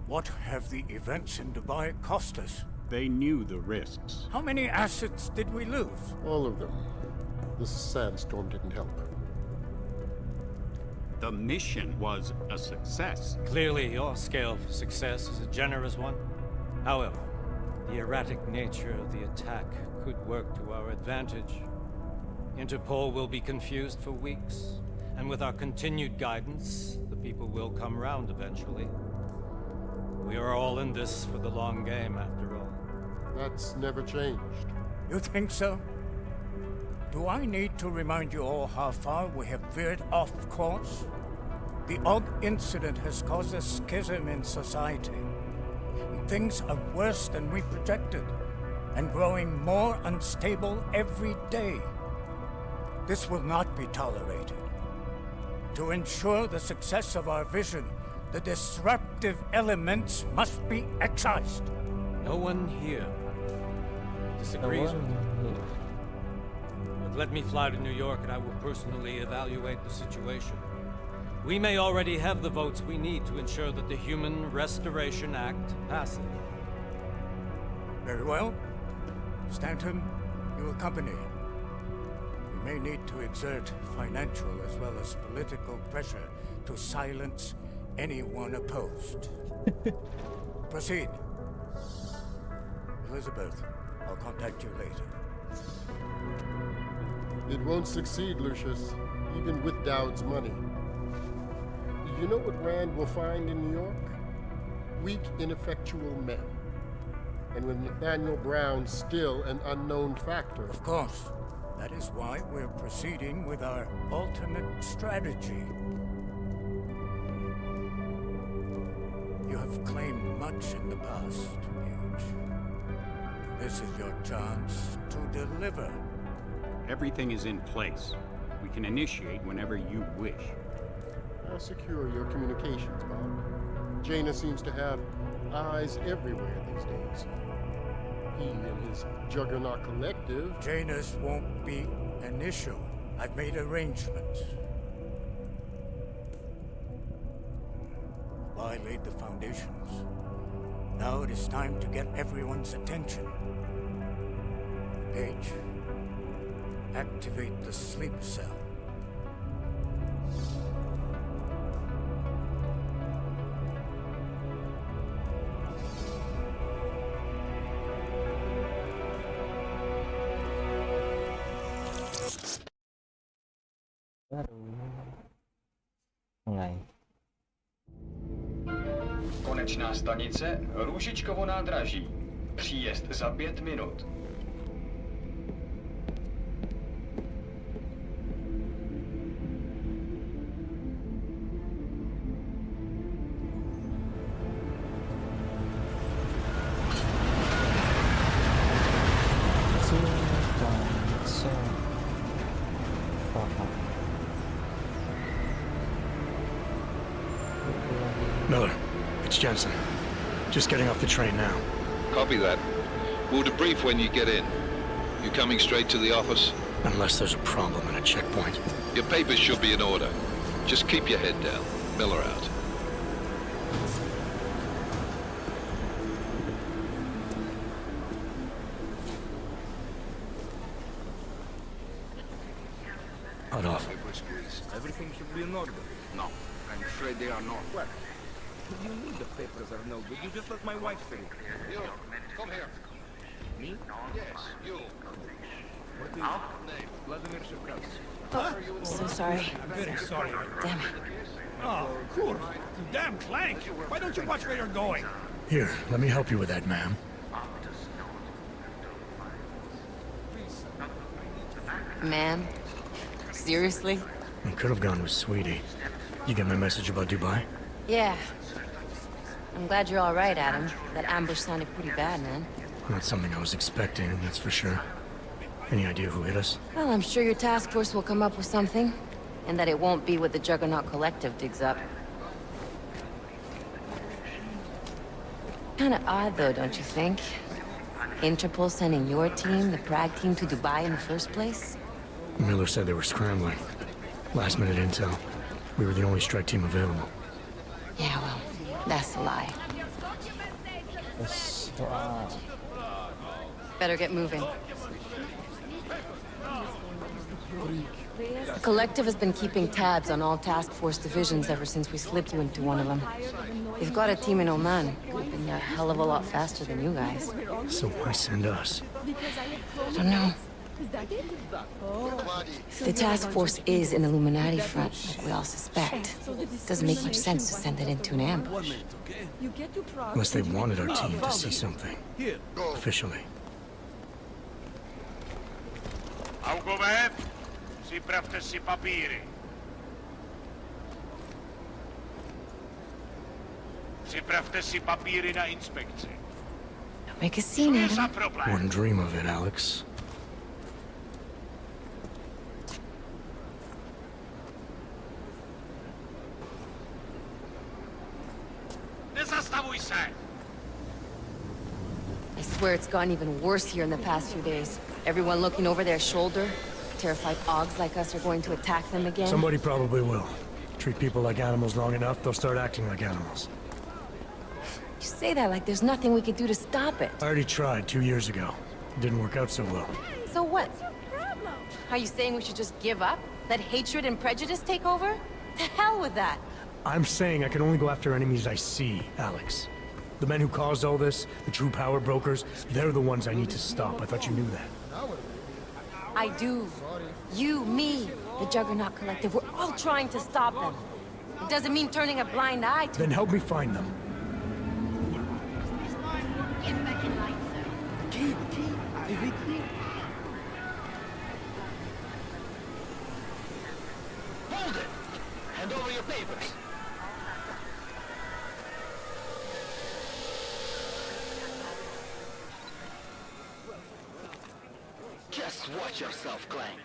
P: What have the events in Dubai cost us?
Q: They knew the risks.
P: How many assets did we lose?
I: All of them. This sandstorm didn't help.
Q: The mission was a success.
R: Clearly, your scale of success is a generous one. However, the erratic nature of the attack could work to our advantage. Interpol will be confused for weeks, and with our continued guidance, the people will come round eventually. We are all in this for the long game, after all.
I: That's never changed.
P: You think so? Do I need to remind you all how far we have veered off course? The Og incident has caused a schism in society. Things are worse than we projected, and growing more unstable every day. This will not be tolerated. To ensure the success of our vision, the disruptive elements must be excised.
R: No one here disagrees with you. But let me fly to New York and I will personally evaluate the situation. We may already have the votes we need to ensure that the Human Restoration Act passes.
P: Very well. Stanton, you accompany. We may need to exert financial as well as political pressure to silence anyone opposed. Proceed. Elizabeth, I'll contact you later.
I: It won't succeed, Lucius, even with Dowd's money. You know what Rand will find in New York? Weak, ineffectual men. And with Nathaniel Brown still an unknown factor.
P: Of course. That is why we're proceeding with our alternate strategy. You have claimed much in the past, Paige. This is your chance to deliver.
Q: Everything is in place. We can initiate whenever you wish.
I: How secure your communications, Bob? Jaina seems to have eyes everywhere these days. He and his Juggernaut Collective...
P: Janus won't be an issue. I've made arrangements. I laid the foundations. Now it is time to get everyone's attention. Paige, activate the sleep cell.
S: Konečná stanice Růžičkovo nádraží. Příjezd za 5 minut.
B: Miller, it's Jensen. Just getting off the train now.
D: Copy that. We'll debrief when you get in. You coming straight to the office?
B: Unless there's a problem at a checkpoint.
D: Your papers should be in order. Just keep your head down. Miller out.
B: Hold off.
O: Everything should be in order. No, I'm afraid they are not. Well,
T: You need the papers are no good. You just let my wife say it.
F: You, come here.
T: Me?
F: Yes, you.
T: What is your name? Vladimir Shevkov.
C: So sorry.
T: I'm very sorry.
C: Damn it.
U: Oh, cool. You damn clank. Why don't you watch where you're going?
B: Here, let me help you with that, ma'am.
V: Ma'am? Seriously?
B: I could have gone with Sweetie. You get my message about Dubai?
V: Yeah. I'm glad you're all right, Adam. That ambush sounded pretty bad, man.
B: Not something I was expecting, that's for sure. Any idea who hit us?
V: Well, I'm sure your task force will come up with something. And that it won't be what the Juggernaut Collective digs up. Kinda odd, though, don't you think? Interpol sending your team, the Prague team, to Dubai in the first place?
B: Miller said they were scrambling. Last-minute intel. We were the only strike team available.
V: Yeah, well, that's a lie. Better get moving. The Collective has been keeping tabs on all task force divisions ever since we slipped you into one of them. They've got a team in Oman. They've been a hell of a lot faster than you guys.
B: So why send us?
V: I don't know. If the task force is an Illuminati front, like we all suspect, it doesn't make much sense to send it into an ambush.
B: Unless they wanted our team to see something. Officially.
F: Augovev, připravte si papíry. Připravte si papíry na inspekci.
V: Don't make a scene, Adam.
B: Wouldn't dream of it, Alex.
F: Nezastavuj se!
V: I swear it's gotten even worse here in the past few days. Everyone looking over their shoulder. Terrified Augs like us are going to attack them again.
B: Somebody probably will. Treat people like animals long enough, they'll start acting like animals.
V: You say that like there's nothing we could do to stop it.
B: I already tried 2 years ago. It didn't work out so well.
V: So what? Are you saying we should just give up? Let hatred and prejudice take over? To hell with that!
B: I'm saying I can only go after enemies I see, Alex. The men who caused all this, the true power brokers, they're the ones I need to stop. I thought you knew that.
V: I do. You, me, the Juggernaut Collective, we're all trying to stop them. It doesn't mean turning a blind eye to...
B: Then help me find them.
F: Hold it! Hand over your papers. Just watch yourself, Clank.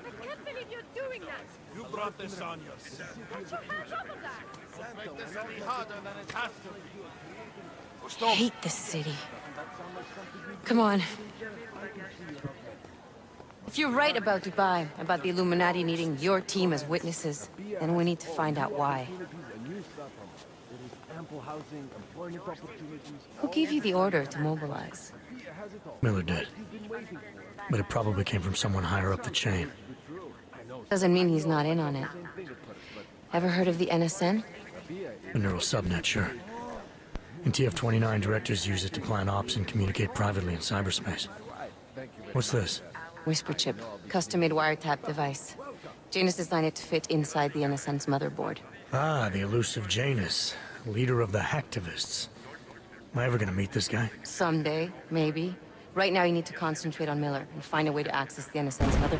W: I can't believe you're doing that!
U: You brought this on yourself.
W: Get your hands off of that!
F: Make this any harder than it has to be.
V: I hate this city. Come on. If you're right about Dubai, about the Illuminati needing your team as witnesses, then we need to find out why. Who gave you the order to mobilize?
B: Miller did. But it probably came from someone higher up the chain.
V: Doesn't mean he's not in on it. Ever heard of the NSN?
B: A neural subnet, sure. In TF-29, directors use it to plan ops and communicate privately in cyberspace. What's this?
V: Whisper chip, custom-made wiretap device. Janus designed it to fit inside the NSN's motherboard.
B: Ah, the elusive Janus, leader of the hacktivists. Am I ever gonna meet this guy?
V: Someday, maybe. Right now you need to concentrate on Miller and find a way to access the NSN's mother...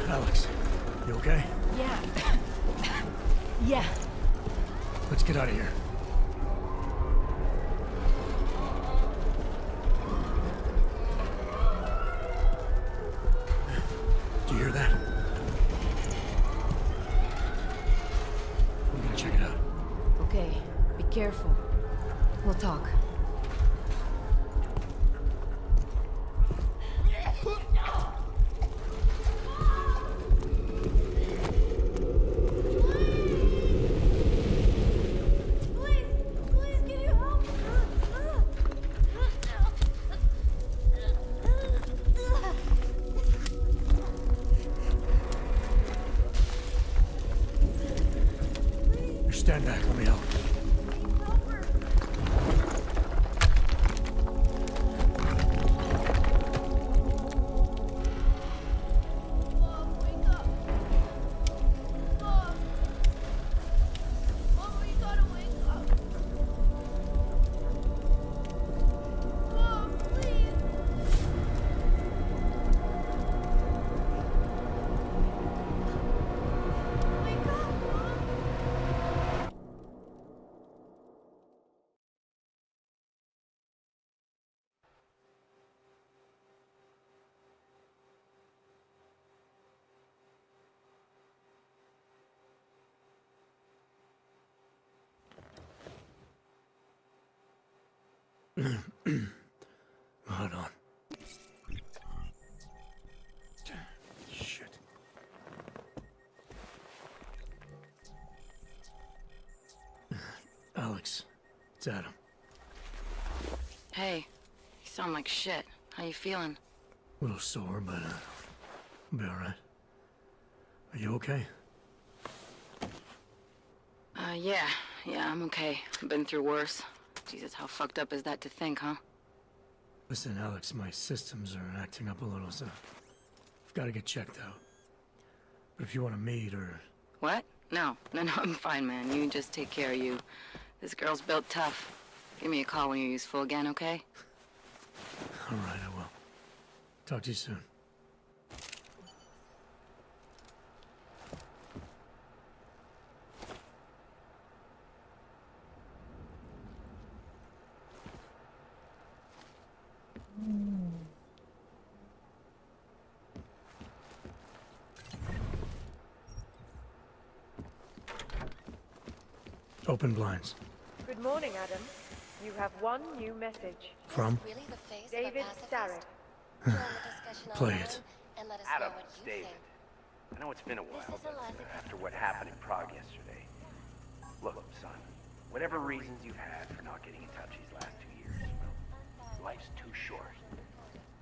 B: Alex, you okay?
W: Yeah. Yeah.
B: Let's get out of here. Do you hear that? I'm gonna check it out.
V: Okay, be careful. We'll talk.
B: Stand back, let me help. Hold on. Shit. Alex, it's Adam.
V: Hey, you sound like shit. How you feeling?
B: A little sore, but I'll be alright. Are you okay?
V: Yeah, I'm okay. I've been through worse. Jesus, how fucked up is that to think, huh?
B: Listen, Alex, my systems are acting up a little, so I've got to get checked out. But if you want to meet or...
V: What? No, I'm fine, man. You just take care of you. This girl's built tough. Give me a call when you're useful again, okay?
B: Alright, I will. Talk to you soon. Open blinds.
G: Good morning, Adam. You have one new message.
B: From?
G: David Starrett.
B: Play it.
O: Adam, it's David. I know it's been a while, but after what happened in Prague yesterday. Look, son, whatever reasons you've had for not getting in touch these last 2 years, well, life's too short.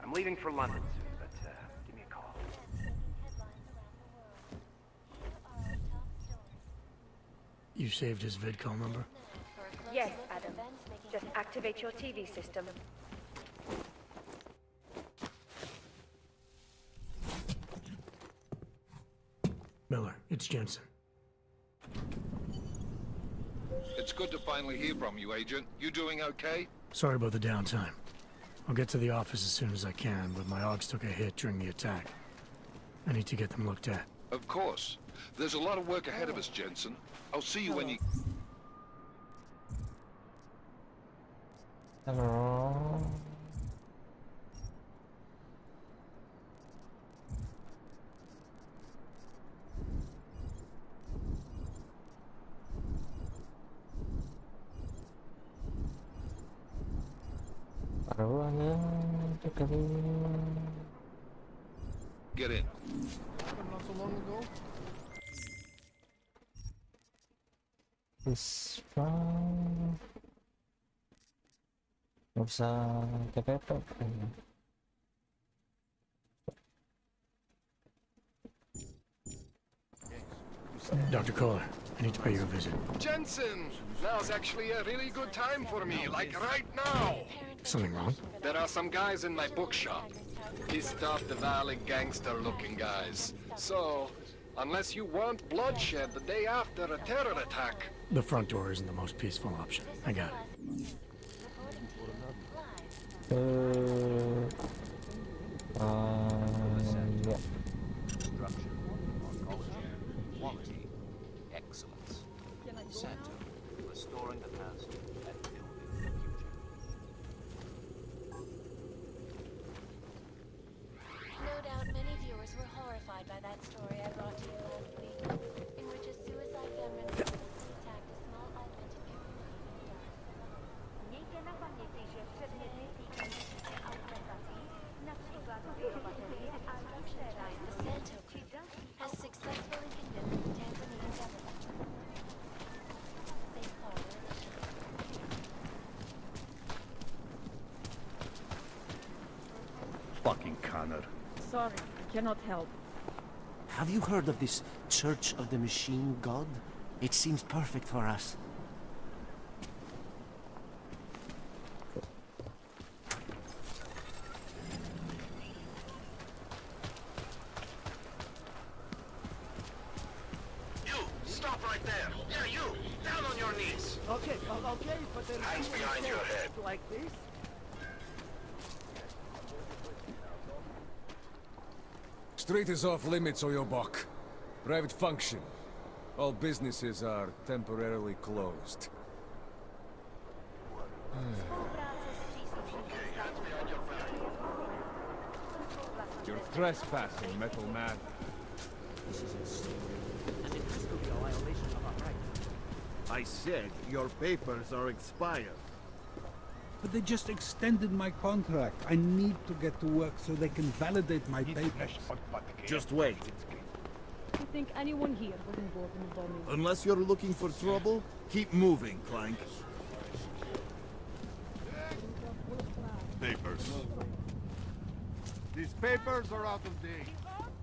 O: I'm leaving for London soon, but give me a call.
B: You saved his vidcall number?
G: Yes, Adam. Just activate your TV system.
B: Miller, it's Jensen.
D: It's good to finally hear from you, Agent. You doing okay?
B: Sorry about the downtime. I'll get to the office as soon as I can, but my Augs took a hit during the attack. I need to get them looked at.
D: Of course. There's a lot of work ahead of us, Jensen. I'll see you when you...
A: Hello.
D: Get in.
I: Not so long ago.
A: This one. Nggak bisa TPP.
B: Dr. Kohler, I need to pay you a visit.
I: Jensen! Now's actually a really good time for me, like right now!
B: Something wrong?
I: There are some guys in my bookshop. Pissed off the Valley gangster-looking guys. So, unless you want bloodshed the day after a terror attack...
B: The front door isn't the most peaceful option. I got it.
A: Yeah.
H: Quality, excellence. Santo, restoring the past and building the future.
C: No doubt many viewers were horrified by that story I brought to you last week, in which a suicide gunman ruthlessly attacked a small augmented The Santo Group has successfully convinced the Tanzanian government to safe harbor initiative.
K: Fucking Connor.
W: Sorry, cannot help.
X: Have you heard of this Church of the Machine God?
E: It seems perfect for us.
F: You! Stop right there! Yeah, you! Down on your knees!
U: Okay, okay, but then...
F: Hands behind your head.
U: Like this?
J: Street is off limits, Oyobok. Private function. All businesses are temporarily closed. You're trespassing, Metal Man.
U: This is insane. And it has to be a violation of our rights.
K: I said your papers are expired.
M: But they just extended my contract. I need to get to work so they can validate my papers.
K: Just wait.
W: You think anyone here was involved in the bombing?
K: Unless you're looking for trouble, keep moving, Clank.
T: Papers. These papers are out of date.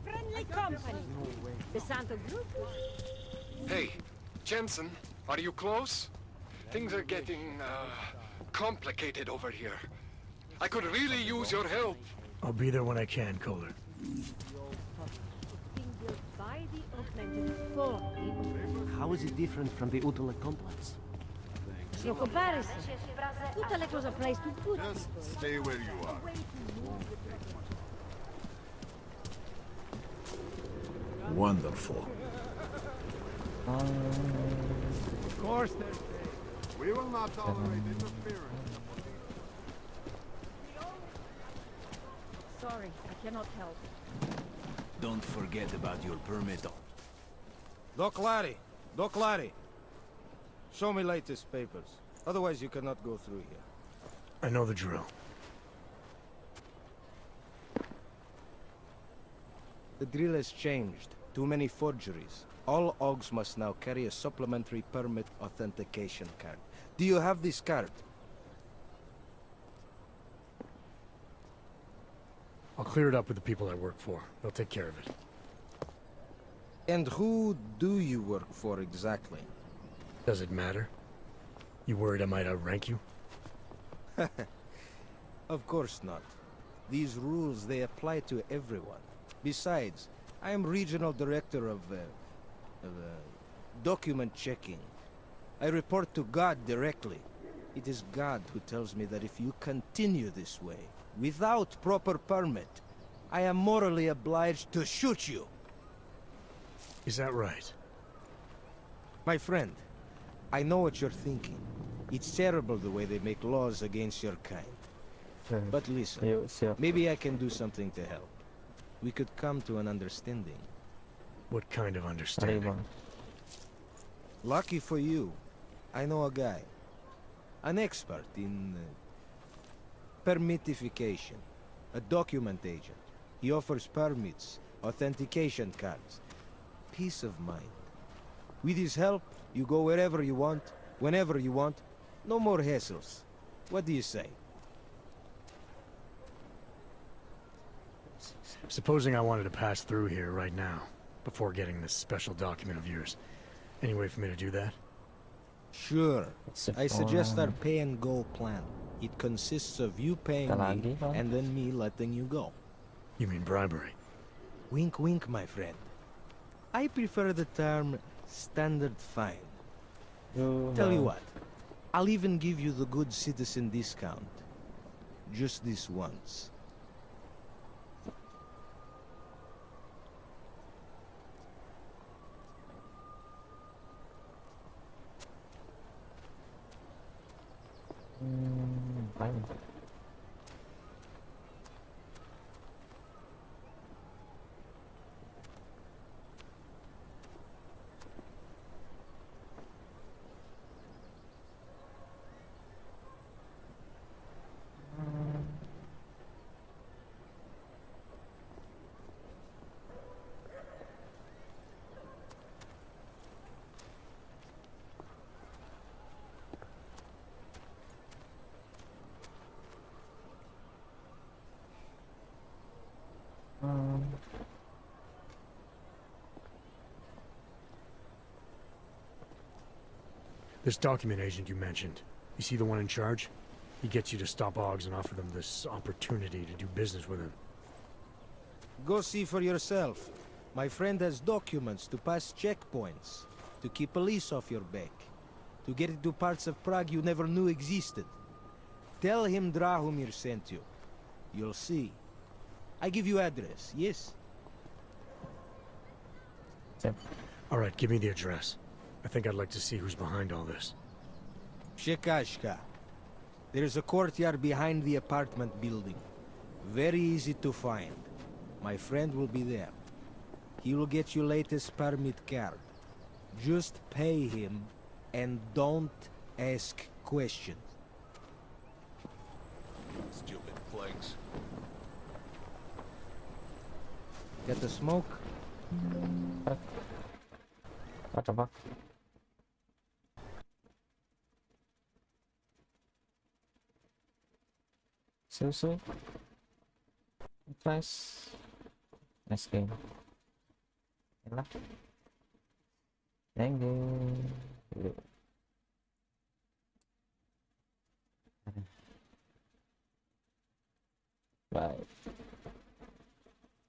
W: Friendly company. The Santa Group?
I: Hey, Jensen, are you close? Things are getting, complicated over here. I could really use your help.
B: I'll be there when I can, Kohler.
W: By the augmented for people.
E: How is it different from the Utala complex?
W: No comparison. Utalek was a place to put people.
T: Just stay where you are.
D: Wonderful.
T: Of course there's days. We will not tolerate interference.
W: Sorry, I cannot help.
E: Don't forget about your permit.
X: Doc Larry! Doc Larry! Show me latest papers. Otherwise you cannot go through here.
B: I know the drill.
X: The drill has changed. Too many forgeries. All OGs must now carry a supplementary permit authentication card. Do you have this card?
B: I'll clear it up with the people I work for. They'll take care of it.
X: And who do you work for exactly?
B: Does it matter? You worried I might outrank you?
X: Of course not. These rules, they apply to everyone. Besides, I am regional director of document checking. I report to God directly. It is God who tells me that if you continue this way, without proper permit, I am morally obliged to shoot you.
B: Is that right?
X: My friend, I know what you're thinking. It's terrible the way they make laws against your kind. But listen, maybe I can do something to help. We could come to an understanding.
B: What kind of understanding?
X: Lucky for you, I know a guy. An expert in permitification. A document agent. He offers permits, authentication cards. Peace of mind. With his help, you go wherever you want, whenever you want. No more hassles. What do you say?
B: Supposing I wanted to pass through here right now, before getting this special document of yours. Any way for me to do that?
X: Sure. I suggest our pay-and-go plan. It consists of you paying me, and then me letting you go.
B: You mean bribery?
X: Wink wink, my friend. I prefer the term standard fine. Tell you what, I'll even give you the good citizen discount. Just this once.
A: Fine.
B: This document agent you mentioned, you see the one in charge? He gets you to stop Augs and offer them this opportunity to do business with him.
X: Go see for yourself. My friend has documents to pass checkpoints, to keep police off your back, to get into parts of Prague you never knew existed. Tell him Drahomir sent you. You'll see. I give you address, yes?
B: All right, give me the address. I think I'd like to see who's behind all this.
X: Shekashka. There's a courtyard behind the apartment building. Very easy to find. My friend will be there. He will get you latest permit card. Just pay him and don't ask questions.
D: Stupid plagues.
X: Get the smoke?
A: Coba. Seriously? Nice. Nice game. Enak. Thank you. Bye.